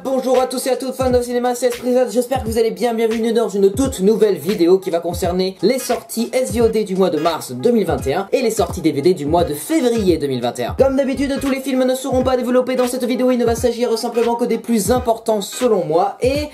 Bonjour à tous et à toutes fans de cinéma, c'est Esprit, j'espère que vous allez bien, bienvenue dans une toute nouvelle vidéo qui va concerner les sorties SVOD du mois de mars 2021 et les sorties DVD du mois de février 2021. Comme d'habitude, tous les films ne seront pas développés dans cette vidéo, il ne va s'agir simplement que des plus importants selon moi et...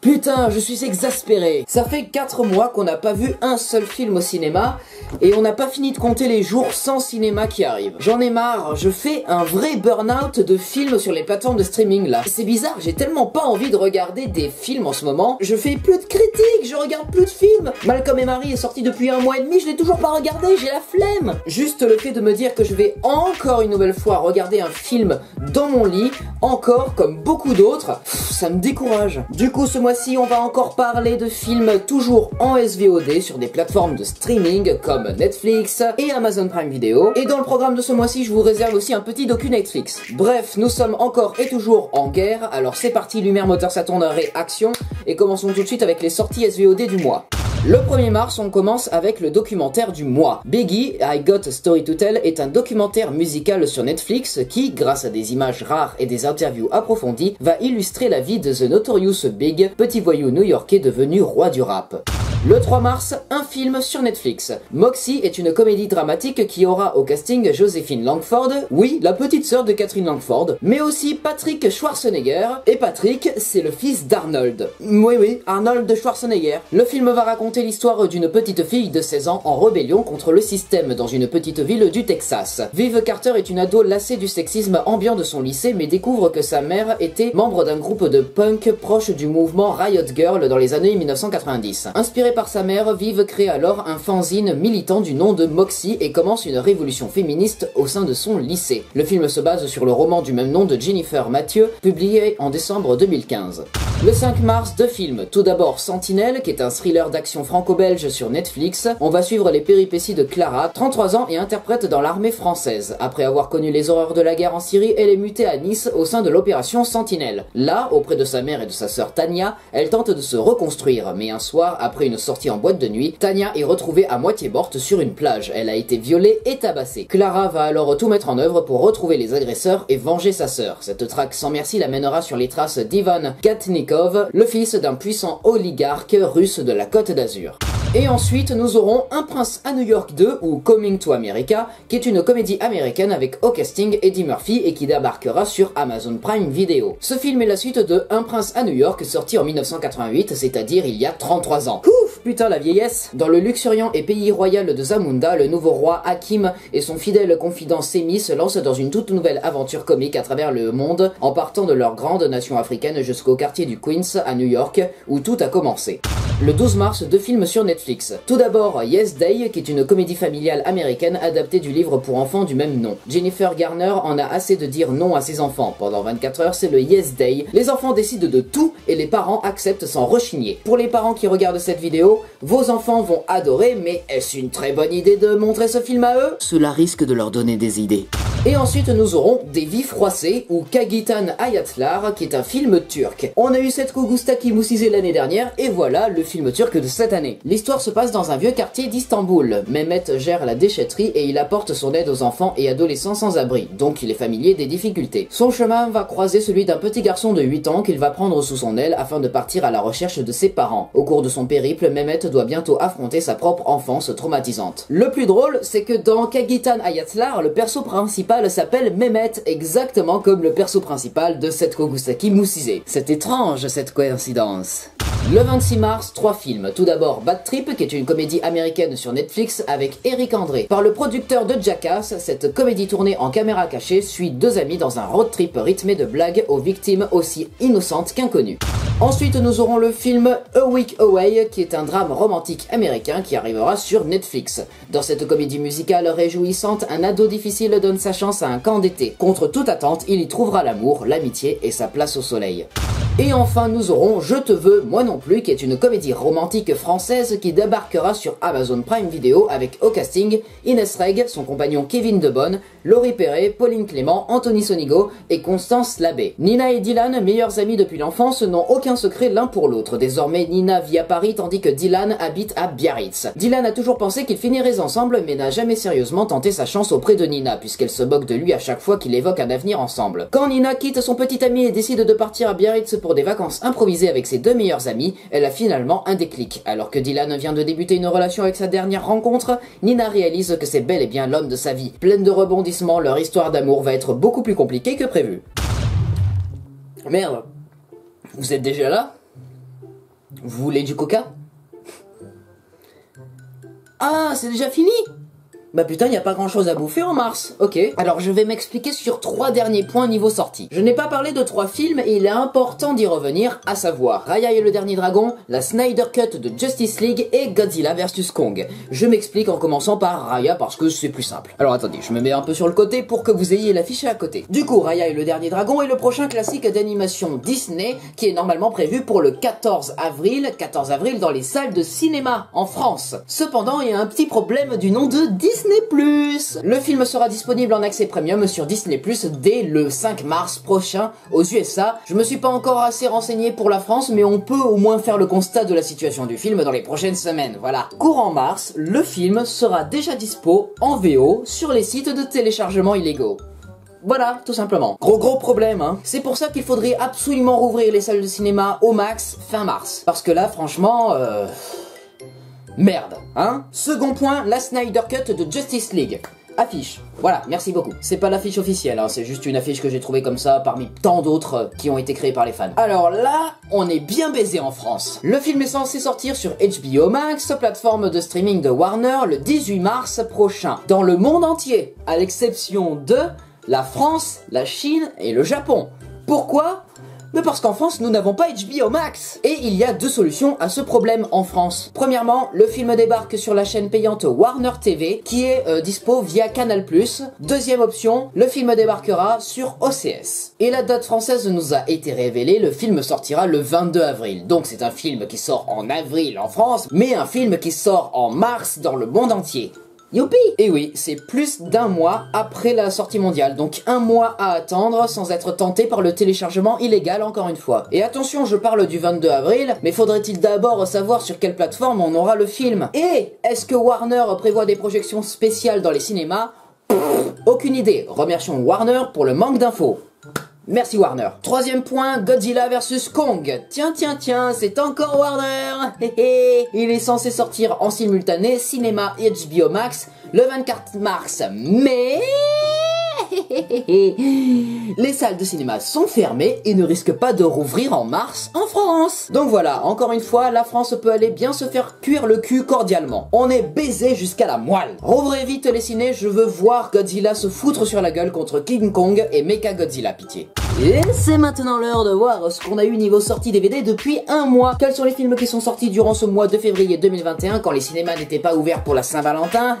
Putain, je suis exaspéré. Ça fait 4 mois qu'on n'a pas vu un seul film au cinéma et on n'a pas fini de compter les jours sans cinéma qui arrivent. J'en ai marre, je fais un vrai burn-out de films sur les plateformes de streaming là. C'est bizarre, j'ai tellement pas envie de regarder des films en ce moment. Je fais plus de critiques, je regarde plus de films. Malcolm et Marie est sorti depuis 1 mois et demi, je l'ai toujours pas regardé, j'ai la flemme. Juste le fait de me dire que je vais encore une nouvelle fois regarder un film dans mon lit, encore comme beaucoup d'autres, ça me décourage. Du coup, ce mois-ci, on va encore parler de films toujours en SVOD sur des plateformes de streaming comme Netflix et Amazon Prime Video. Et dans le programme de ce mois-ci, je vous réserve aussi un petit docu Netflix. Bref, nous sommes encore et toujours en guerre, alors c'est parti, lumière, moteur, ça tourne, réaction, et commençons tout de suite avec les sorties SVOD du mois. Le 1er mars, on commence avec le documentaire du mois. Biggie, I Got a Story to Tell est un documentaire musical sur Netflix qui, grâce à des images rares et des interviews approfondies, va illustrer la vie de The Notorious Big, petit voyou new-yorkais devenu roi du rap. Le 3 mars, un film sur Netflix. Moxie est une comédie dramatique qui aura au casting Joséphine Langford, oui, la petite sœur de Catherine Langford, mais aussi Patrick Schwarzenegger, et Patrick, c'est le fils d'Arnold. Oui, Arnold Schwarzenegger. Le film va raconter l'histoire d'une petite fille de 16 ans en rébellion contre le système dans une petite ville du Texas. Viv Carter est une ado lassée du sexisme ambiant de son lycée, mais découvre que sa mère était membre d'un groupe de punk proche du mouvement Riot Girl dans les années 1990. Inspiré par sa mère, Viv crée alors un fanzine militant du nom de Moxie et commence une révolution féministe au sein de son lycée. Le film se base sur le roman du même nom de Jennifer Mathieu, publié en décembre 2015. Le 5 mars, 2 films. Tout d'abord Sentinelle, qui est un thriller d'action franco-belge sur Netflix. On va suivre les péripéties de Clara, 33 ans et interprète dans l'armée française. Après avoir connu les horreurs de la guerre en Syrie, elle est mutée à Nice au sein de l'opération Sentinelle. Là, auprès de sa mère et de sa sœur Tania, elle tente de se reconstruire, mais un soir, après une sortie en boîte de nuit, Tania est retrouvée à moitié morte sur une plage. Elle a été violée et tabassée. Clara va alors tout mettre en œuvre pour retrouver les agresseurs et venger sa sœur. Cette traque sans merci la mènera sur les traces d'Ivan Gatnikov, le fils d'un puissant oligarque russe de la Côte d'Azur. Et ensuite, nous aurons Un prince à New York 2 ou Coming to America, qui est une comédie américaine avec au casting Eddie Murphy et qui débarquera sur Amazon Prime Video. Ce film est la suite de Un prince à New York, sorti en 1988, c'est-à-dire il y a 33 ans. Ouf, putain la vieillesse. Dans le luxuriant et pays royal de Zamunda, le nouveau roi Hakim et son fidèle confident Semi se lancent dans une toute nouvelle aventure comique à travers le monde, en partant de leur grande nation africaine jusqu'au quartier du Queens à New York, où tout a commencé. Le 12 mars, 2 films sur Netflix. Tout d'abord, Yes Day, qui est une comédie familiale américaine adaptée du livre pour enfants du même nom. Jennifer Garner en a assez de dire non à ses enfants. Pendant 24 heures, c'est le Yes Day. Les enfants décident de tout et les parents acceptent sans rechigner. Pour les parents qui regardent cette vidéo, vos enfants vont adorer, mais est-ce une très bonne idée de montrer ce film à eux? Cela risque de leur donner des idées. Et ensuite nous aurons Des vies froissées ou Kagitan Hayatlar, qui est un film turc. On a eu cette Kogustaki Moussizé l'année dernière et voilà le film turc de cette année. L'histoire se passe dans un vieux quartier d'Istanbul. Mehmet gère la déchetterie et il apporte son aide aux enfants et adolescents sans abri, donc il est familier des difficultés. Son chemin va croiser celui d'un petit garçon de 8 ans qu'il va prendre sous son aile afin de partir à la recherche de ses parents. Au cours de son périple, Mehmet doit bientôt affronter sa propre enfance traumatisante. Le plus drôle, c'est que dans Kagitan Hayatlar, le perso principal s'appelle Mehmet, exactement comme le perso principal de cette Kogustaki Moussizé. C'est étrange cette coïncidence. Le 26 mars, 3 films. Tout d'abord Bad Trip, qui est une comédie américaine sur Netflix avec Eric André. Par le producteur de Jackass, cette comédie tournée en caméra cachée suit 2 amis dans un road trip rythmé de blagues aux victimes aussi innocentes qu'inconnues. Ensuite, nous aurons le film A Week Away, qui est un drame romantique américain qui arrivera sur Netflix. Dans cette comédie musicale réjouissante, un ado difficile donne sa chance à un camp d'été. Contre toute attente, il y trouvera l'amour, l'amitié et sa place au soleil. Et enfin nous aurons Je te veux, moi non plus, qui est une comédie romantique française qui débarquera sur Amazon Prime Video avec au casting Inès Reg, son compagnon Kevin Debonne, Laurie Perret, Pauline Clément, Anthony Sonigo et Constance Labbé. Nina et Dylan, meilleurs amis depuis l'enfance, n'ont aucun secret l'un pour l'autre. Désormais Nina vit à Paris tandis que Dylan habite à Biarritz. Dylan a toujours pensé qu'ils finiraient ensemble mais n'a jamais sérieusement tenté sa chance auprès de Nina puisqu'elle se moque de lui à chaque fois qu'il évoque un avenir ensemble. Quand Nina quitte son petit ami et décide de partir à Biarritz pour des vacances improvisées avec ses deux meilleurs amis, elle a finalement un déclic. Alors que Dylan vient de débuter une relation avec sa dernière rencontre, Nina réalise que c'est bel et bien l'homme de sa vie. Pleine de rebondissements, leur histoire d'amour va être beaucoup plus compliquée que prévu. Merde, vous êtes déjà là? Vous voulez du coca? Ah, c'est déjà fini? Bah putain, y a pas grand chose à bouffer en mars. Ok. Alors je vais m'expliquer sur 3 derniers points niveau sortie. Je n'ai pas parlé de 3 films et il est important d'y revenir, à savoir Raya et le dernier dragon, la Snyder Cut de Justice League et Godzilla vs Kong. Je m'explique en commençant par Raya parce que c'est plus simple. Alors attendez, je me mets un peu sur le côté pour que vous ayez l'affiche à côté. Du coup, Raya et le dernier dragon est le prochain classique d'animation Disney qui est normalement prévu pour le 14 avril dans les salles de cinéma en France. Cependant, il y a un petit problème du nom de Disney+. Le film sera disponible en accès premium sur Disney+, dès le 5 mars prochain aux USA. Je me suis pas encore assez renseigné pour la France, mais on peut au moins faire le constat de la situation du film dans les prochaines semaines, voilà. Courant mars, le film sera déjà dispo en VO sur les sites de téléchargement illégaux. Voilà, tout simplement. Gros problème, hein. C'est pour ça qu'il faudrait absolument rouvrir les salles de cinéma au max fin mars. Parce que là, franchement, merde, hein. Second point, la Snyder Cut de Justice League. Affiche. Voilà, merci beaucoup. C'est pas l'affiche officielle, hein, c'est juste une affiche que j'ai trouvée comme ça parmi tant d'autres qui ont été créées par les fans. Alors là, on est bien baisé en France. Le film est censé sortir sur HBO Max, plateforme de streaming de Warner, le 18 mars prochain. Dans le monde entier, à l'exception de la France, la Chine et le Japon. Pourquoi ? Mais parce qu'en France, nous n'avons pas HBO Max. Et il y a 2 solutions à ce problème en France. Premièrement, le film débarque sur la chaîne payante Warner TV, qui est dispo via Canal+. Deuxième option, le film débarquera sur OCS. Et la date française nous a été révélée, le film sortira le 22 avril. Donc c'est un film qui sort en avril en France, mais un film qui sort en mars dans le monde entier. Youpi! Et oui, c'est plus d'1 mois après la sortie mondiale, donc 1 mois à attendre sans être tenté par le téléchargement illégal encore une fois. Et attention, je parle du 22 avril, mais faudrait-il d'abord savoir sur quelle plateforme on aura le film? Et est-ce que Warner prévoit des projections spéciales dans les cinémas? Aucune idée, remercions Warner pour le manque d'infos. Merci Warner. Troisième point, Godzilla vs Kong. Tiens, c'est encore Warner. Il est censé sortir en simultané cinéma et HBO Max le 24 mars. Mais les salles de cinéma sont fermées et ne risquent pas de rouvrir en mars en France. Donc voilà, encore une fois, la France peut aller bien se faire cuire le cul cordialement. On est baisé jusqu'à la moelle. Rouvrez vite les cinés, je veux voir Godzilla se foutre sur la gueule contre King Kong et Mechagodzilla, pitié. Et c'est maintenant l'heure de voir ce qu'on a eu niveau sortie DVD depuis 1 mois. Quels sont les films qui sont sortis durant ce mois de février 2021 quand les cinémas n'étaient pas ouverts pour la Saint-Valentin?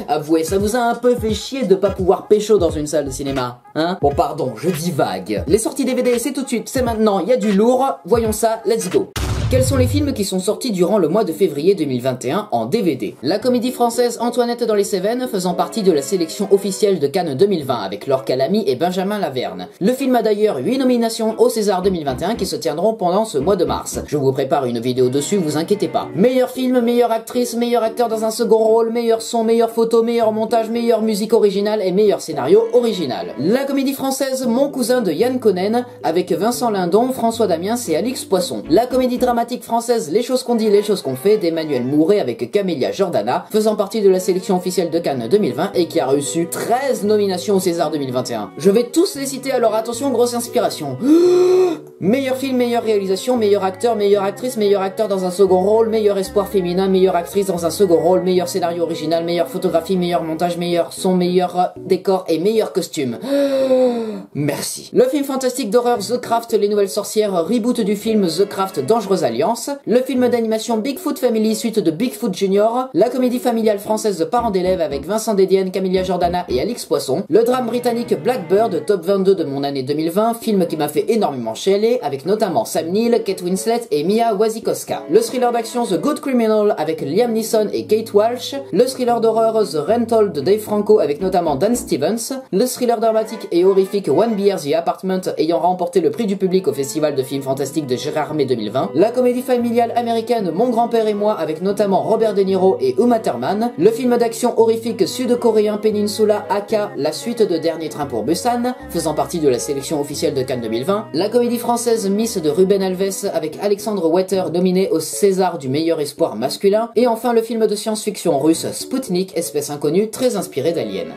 Avouez, ça vous a un peu fait chier de pas pouvoir pécho dans une salle de cinéma, hein? Bon pardon, je divague. Les sorties DVD, c'est tout de suite, c'est maintenant, il y a du lourd. Voyons ça, let's go. Quels sont les films qui sont sortis durant le mois de février 2021 en DVD? La comédie française Antoinette dans les Cévennes faisant partie de la sélection officielle de Cannes 2020 avec Laure Calamy et Benjamin Laverne. Le film a d'ailleurs 8 nominations au César 2021 qui se tiendront pendant ce mois de mars. Je vous prépare une vidéo dessus, vous inquiétez pas. Meilleur film, meilleure actrice, meilleur acteur dans un second rôle, meilleur son, meilleure photo, meilleur montage, meilleure musique originale et meilleur scénario original. La comédie française Mon cousin de Yann Conen avec Vincent Lindon, François Damiens et Alix Poisson. La comédie dramatique française Les choses qu'on dit, les choses qu'on fait d'Emmanuel Mouret avec Camélia Jordana, faisant partie de la sélection officielle de Cannes 2020 et qui a reçu 13 nominations au César 2021. Je vais tous les citer, alors attention, grosse inspiration. Meilleur film, meilleure réalisation, meilleur acteur, meilleure actrice, meilleur acteur dans un second rôle, meilleur espoir féminin, meilleure actrice dans un second rôle, meilleur scénario original, meilleure photographie, meilleur montage, meilleur son, meilleur décor et meilleur costume. Merci. Le film fantastique d'horreur The Craft, les nouvelles sorcières, reboot du film The Craft, dangereuse Alliances, le film d'animation Bigfoot Family suite de Bigfoot Junior, la comédie familiale française de Parents d'élèves avec Vincent Dédienne, Camilla Jordana et Alix Poisson, le drame britannique Blackbird, top 22 de mon année 2020, film qui m'a fait énormément chialer, avec notamment Sam Neill, Kate Winslet et Mia Wasikowska, le thriller d'action The Good Criminal avec Liam Neeson et Kate Walsh, le thriller d'horreur The Rental de Dave Franco avec notamment Dan Stevens, le thriller dramatique et horrifique One Beer The Apartment ayant remporté le prix du public au Festival de films fantastiques de Gérardmer 2020, la comédie familiale américaine Mon grand-père et moi avec notamment Robert De Niro et Uma Thurman, le film d'action horrifique sud-coréen Peninsula Aka, la suite de Dernier train pour Busan, faisant partie de la sélection officielle de Cannes 2020, la comédie française Miss de Ruben Alves avec Alexandre Wetter nominé au César du meilleur espoir masculin, et enfin le film de science-fiction russe Sputnik, espèce inconnue, très inspiré d'Alien.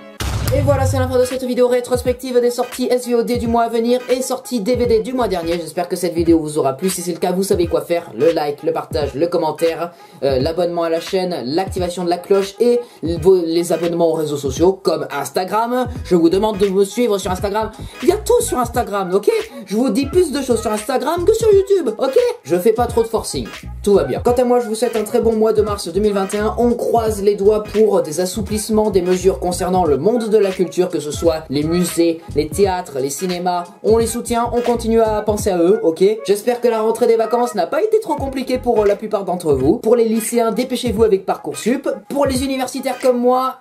Et voilà, c'est la fin de cette vidéo rétrospective des sorties SVOD du mois à venir et sorties DVD du mois dernier. J'espère que cette vidéo vous aura plu. Si c'est le cas, vous savez quoi faire. Le like, le partage, le commentaire, l'abonnement à la chaîne, l'activation de la cloche et les abonnements aux réseaux sociaux comme Instagram. Je vous demande de me suivre sur Instagram. Il y a tout sur Instagram, ok? Je vous dis plus de choses sur Instagram que sur YouTube, ok? Je fais pas trop de forcing. Tout va bien. Quant à moi, je vous souhaite un très bon mois de mars 2021. On croise les doigts pour des assouplissements des mesures concernant le monde de la culture, que ce soit les musées, les théâtres, les cinémas. On les soutient, on continue à penser à eux, ok? J'espère que la rentrée des vacances n'a pas été trop compliquée pour la plupart d'entre vous. Pour les lycéens, dépêchez-vous avec Parcoursup. Pour les universitaires comme moi...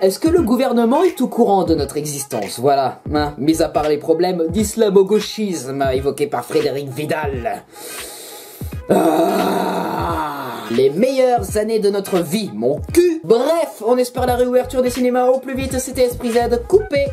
Est-ce que le gouvernement est au courant de notre existence? Voilà, hein, mis à part les problèmes d'islamo-gauchisme évoqués par Frédéric Vidal. Les meilleures années de notre vie, mon cul. Bref, on espère la réouverture des cinémas au plus vite. C'était Esprit Z, coupé.